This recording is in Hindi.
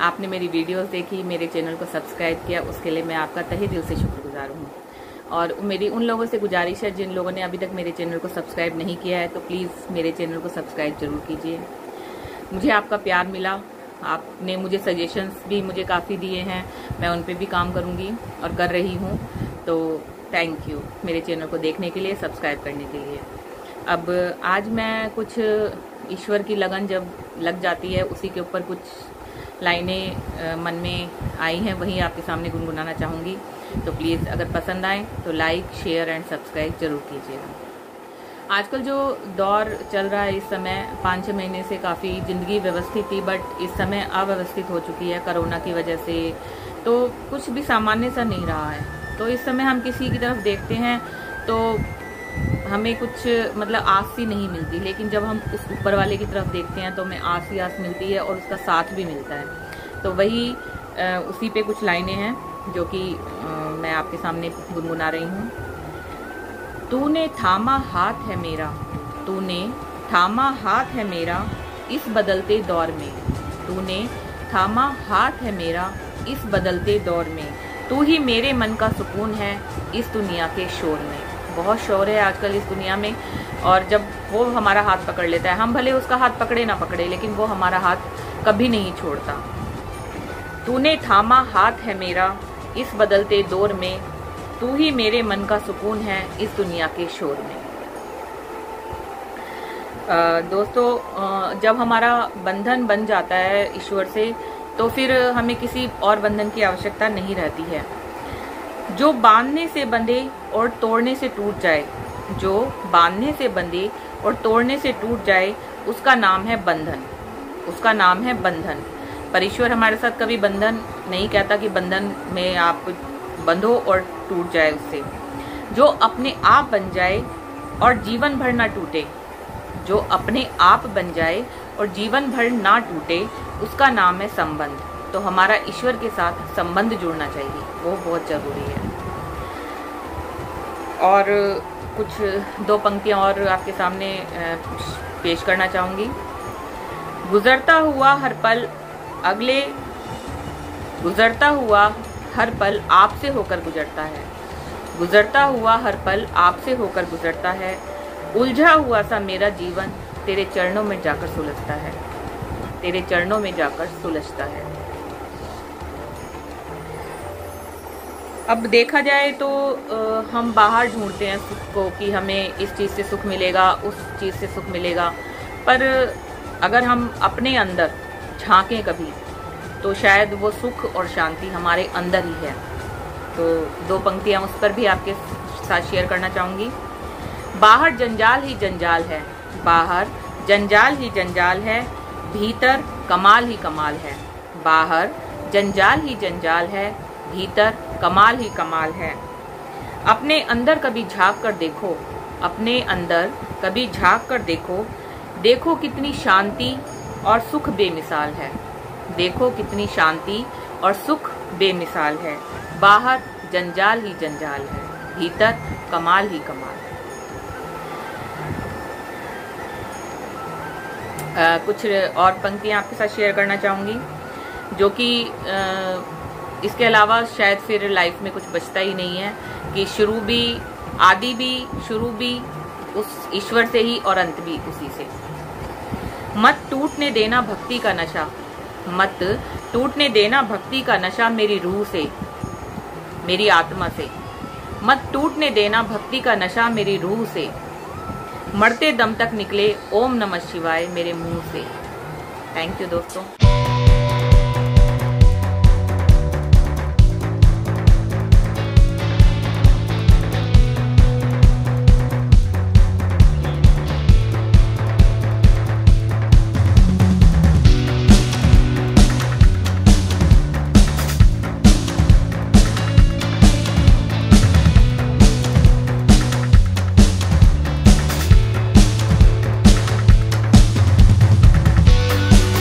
आपने मेरी वीडियोस देखी, मेरे चैनल को सब्सक्राइब किया, उसके लिए मैं आपका तहे दिल से शुक्रगुजार हूँ। और मेरी उन लोगों से गुजारिश है जिन लोगों ने अभी तक मेरे चैनल को सब्सक्राइब नहीं किया है, तो प्लीज़ मेरे चैनल को सब्सक्राइब जरूर कीजिए। मुझे आपका प्यार मिला, आपने मुझे सजेशंस भी मुझे काफ़ी दिए हैं, मैं उन पे भी काम करूँगी और कर रही हूँ। तो थैंक यू मेरे चैनल को देखने के लिए, सब्सक्राइब करने के लिए। अब आज मैं कुछ ईश्वर की लगन जब लग जाती है, उसी के ऊपर कुछ लाइनें मन में आई हैं, वही आपके सामने गुनगुनाना चाहूँगी। तो प्लीज़ अगर पसंद आए तो लाइक, शेयर एंड सब्सक्राइब जरूर कीजिएगा। आजकल जो दौर चल रहा है, इस समय 5-6 महीने से काफ़ी ज़िंदगी व्यवस्थित थी, बट इस समय अव्यवस्थित हो चुकी है कोरोना की वजह से। तो कुछ भी सामान्य सा नहीं रहा है। तो इस समय हम किसी की तरफ देखते हैं तो हमें कुछ मतलब आस सी नहीं मिलती, लेकिन जब हम उस ऊपर वाले की तरफ देखते हैं तो हमें आस ही आस मिलती है और उसका साथ भी मिलता है। तो वही उसी पे कुछ लाइनें हैं जो कि मैं आपके सामने गुनगुना रही हूँ। तूने थामा हाथ है मेरा, तूने थामा हाथ है मेरा इस बदलते दौर में, तूने थामा हाथ है मेरा इस बदलते दौर में, तू ही मेरे मन का सुकून है इस दुनिया के शोर में। बहुत शोर है आजकल इस दुनिया में, और जब वो हमारा हाथ पकड़ लेता है, हम भले उसका हाथ पकड़े ना पकड़े, लेकिन वो हमारा हाथ कभी नहीं छोड़ता। तूने थामा हाथ है मेरा इस बदलते दौर में, तू ही मेरे मन का सुकून है इस दुनिया के शोर में। दोस्तों, जब हमारा बंधन बन जाता है ईश्वर से, तो फिर हमें किसी और बंधन की आवश्यकता नहीं रहती है। जो बांधने से बंधे और तोड़ने से टूट जाए, जो बांधने से बंधे और तोड़ने से टूट जाए, उसका नाम है बंधन, उसका नाम है बंधन। पर ईश्वर हमारे साथ कभी बंधन नहीं कहता कि बंधन में आप बंधो और टूट जाए उससे। जो अपने आप बन जाए और जीवन भर ना टूटे, जो अपने आप बन जाए और जीवन भर ना टूटे, उसका नाम है संबंध। तो हमारा ईश्वर के साथ संबंध जुड़ना चाहिए, वो बहुत जरूरी है। और कुछ 2 पंक्तियां और आपके सामने पेश करना चाहूंगी। गुजरता हुआ हर पल अगले, गुजरता हुआ हर पल आपसे होकर गुजरता है, गुजरता हुआ हर पल आपसे होकर गुजरता है, उलझा हुआ सा मेरा जीवन तेरे चरणों में जाकर सुलझता है, तेरे चरणों में जाकर सुलझता है। अब देखा जाए तो हम बाहर ढूंढते हैं सुख को कि हमें इस चीज़ से सुख मिलेगा, उस चीज़ से सुख मिलेगा, पर अगर हम अपने अंदर झांकें कभी, तो शायद वो सुख और शांति हमारे अंदर ही है। तो 2 पंक्तियां उस पर भी आपके साथ शेयर करना चाहूँगी। बाहर जंजाल ही जंजाल है, बाहर जंजाल ही जंजाल है, भीतर कमाल ही कमाल है, बाहर जंजाल ही जंजाल है, भीतर कमाल ही कमाल है। अपने अंदर कभी झांक कर देखो, अपने अंदर कभी झांक कर देखो, देखो कितनी शांति और सुख बेमिसाल है, देखो कितनी शांति और सुख बेमिसाल है। बाहर जंजाल ही जंजाल है, भीतर कमाल ही कमाल है। कुछ और पंक्तियां आपके साथ शेयर करना चाहूंगी, जो कि इसके अलावा शायद फिर लाइफ में कुछ बचता ही नहीं है कि शुरू भी, आदि भी, शुरू भी उस ईश्वर से ही और अंत भी उसी से। मत टूटने देना भक्ति का नशा, मत टूटने देना भक्ति का नशा मेरी रूह से, मेरी आत्मा से, मत टूटने देना भक्ति का नशा मेरी रूह से, मरते दम तक निकले ओम नमः शिवाय मेरे मुंह से। थैंक यू दोस्तों।